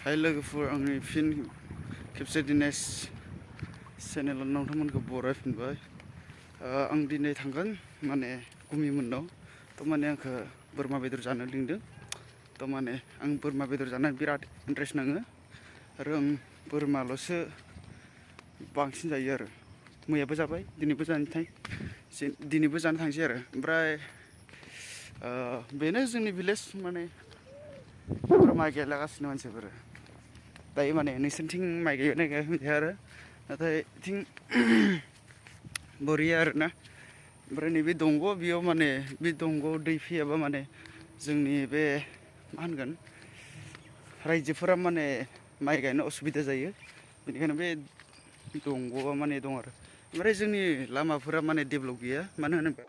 हाय लोगोफोर आंनि फिन खेबसे दिनै चेनेलाव नोंथांमोनखौ बरायफिनबाय। आं दिनै थांगोन माने गुमिमोननाव थ' माने आंखौ बोरमा बेदर जानो लिंदों। थ' माने आं बोरमा बेदर जानो बिराद इन्ट्रेस्ट नाङो आरो आं बोरमाल'सो बांसिन जायो आरो मैयाबो जाबाय दिनैबो जानो थांसै आरो ओमफ्राय बेनो जोंनि भिलेज माने माइ गायलागासिनो मानसिफोर दायो माने नोंसोरनिथिं माइ गायनाय गाया मिथिया आरो नाथाय बिथिं बरिया आरोना। ओमफ्राय नैबे दंग' बेयाव माने बे दंग'आव दै फैयाबा माने जोंनि बे मा होनगोन रायजोफोरा माने माइ गायनो असुबिदा जायो। बेनिखायनो बे दंग'आ माने दं आरो ओमफ्राय जोंनि लामाफोरा माने डेभेलप गैया मानो होनोबा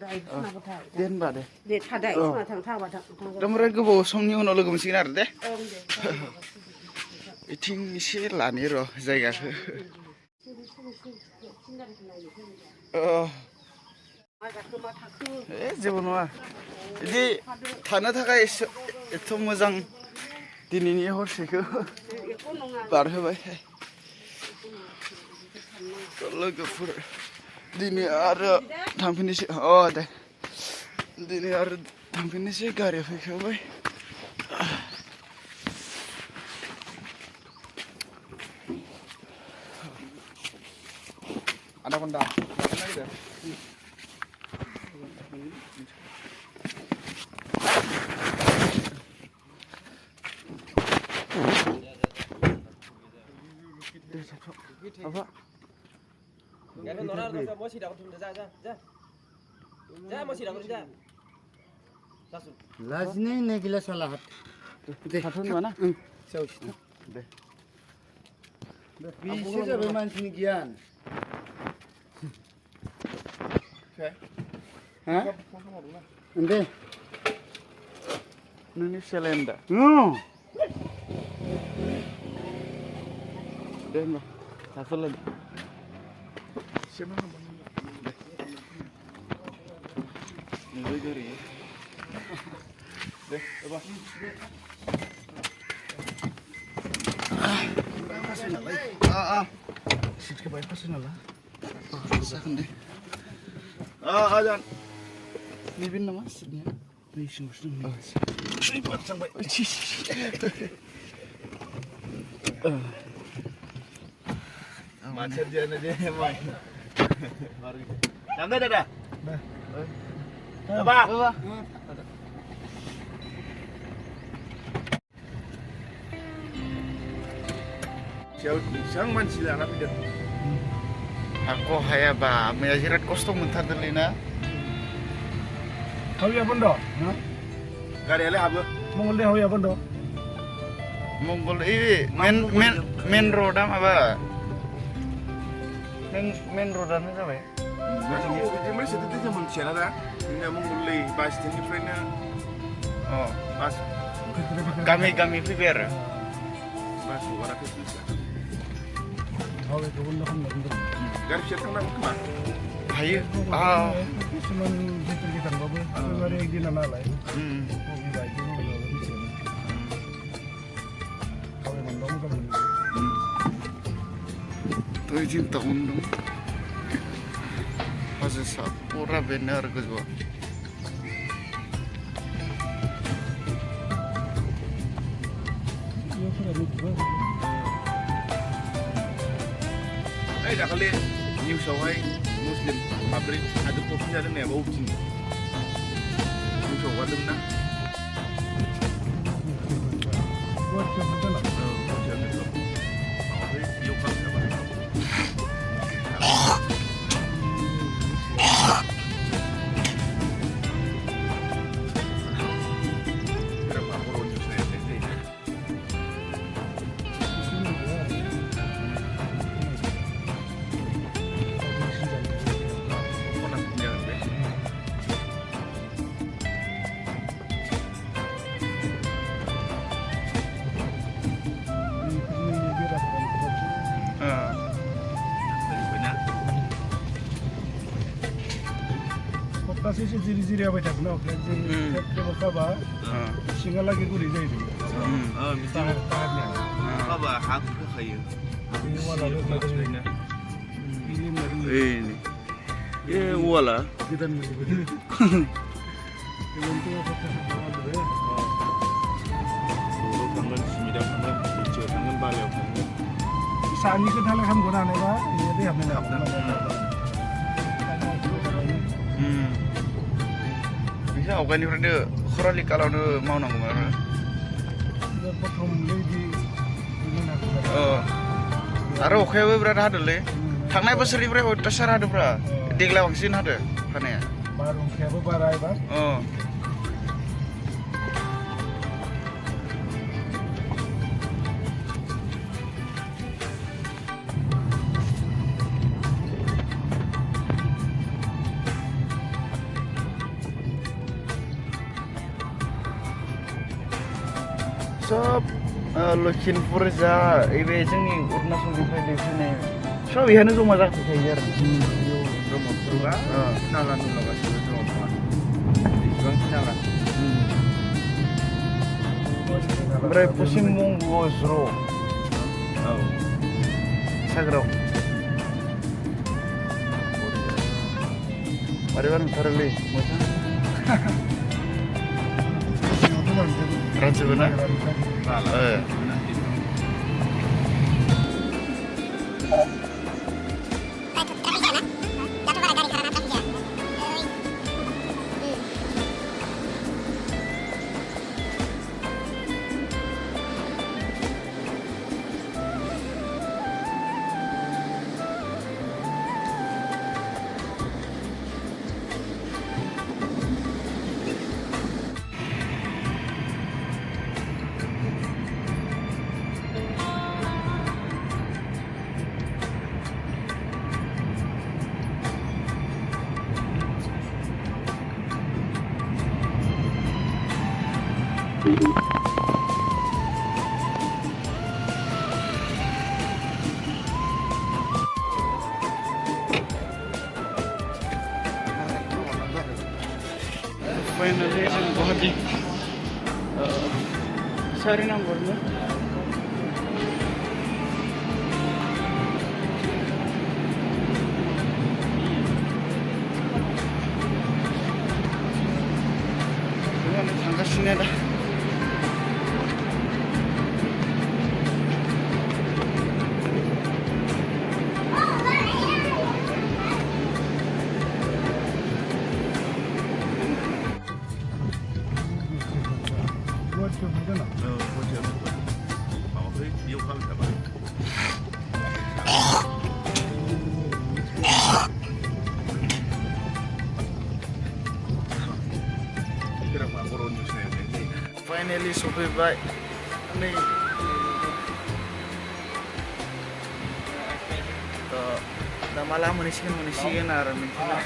दे होनबा दे थादाय ओमफ्राय गोबाव समनि उनाव लोगो मोनसिगोन आरो दे बिथिं एसे लानि र' जायगाखौ जेबो नङा बिदि थानो थाखाय एथ' मोजां दिनैनि हरसेखौ बारहोबाय लोगोफोर दिनै आरो थांफिननोसै दे दिनै आरो थांफिननोसै गारिया फैखाबाय। आधा घन्टा apa Lajnya ini gila salah. Satu mana? Jauh. Deh. Bisa jadi mancing gian. Hah? Ente? Ini selenda. No. Deh mbak, satu lagi. Siapa nama? Ini gari. Deh, apa? Sedikit banyak pasien lah. Sakan deh. Ajan. Ini bin nama sedihnya. Ini sungguh. Ini pasang baik. Macet dia nanti main. Sampai dah. Apa? Siang manci lah nak pergi. Aku hayaba, mengajirat kostum mentah terlina. Kau yang pun dah? Gari ada apa? Mongolnya how ya bondo? Mongol ini main road apa? Main road apa namanya? Ini itu zaman siapa dah? Ini Mongolnya pas ini friendnya. Oh, Pas kami prepare. pas orang itu sih. How ya bondo kan bondo. Garip siapa nama kemana? Hayu, ah, Cuman situ kita babu. Ada yang di nana lah. hmm, Mau baju mau baju sih. How ya bondo kan. tuh cinta undung. Pas sapura benar gitu. Iya sudah lupa. Dah kali New Shawai Muslim pabrik ada kopinya ada nih bau cing. New Shawai ada mana? Buat siapa lah? Kopinya ada. Apa yuk kalau siapa? Berapa orang yang saya tadi? Orang tinggal deh. Ah, Banyak. Kasih sih ziri-ziri apa tak nak? Ziri apa kaba? ah, Singa lagi gurih jadi tu. Misalnya Tahannya. apa aku ke kayu. Ini wala lu lagi. Ini mari. ini, ya wala. Kita ni begini. Yang tu apa tu? Suruh tangan sembilan tangan, tujuh tangan balik tangan. Saat ni kita nak ham guna ni ba? Ini dia ham nak. Hmm. Bisa aku ni rada khurali kalau nu mau nang mana. Dia potong lagi. Ini nak. Oh. Aro khawe berada ada le. Tangnai bosori bre tasar ada bra. Degla bangsin ada. Kane. Baru kaya barai ba? Oh. Sob Lukhinpur जा इबे जोंनि अरुणाचलनिफ्राय फैनाय सब इहानो जमा जाफैखायो आरो Brahmapura, nalan gaसिनो दङ खोमा. Iseबां nalan. ओमफ्राय पश्चिम बंग' ज्र' औ. सागराव मारैबा नुथारोलै मोजां रानजोबो ना Finally in Guwahati. Sorry number no. Ini tangga sini ada. Finally सफैबाय नै दा माला मोनहैसिगोन आरो मिथिला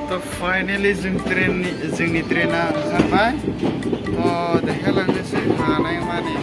थ' फाइनेलि जोंनि ट्रेना ओंखारबाय थ' देखायलांनोसै हानाय मानि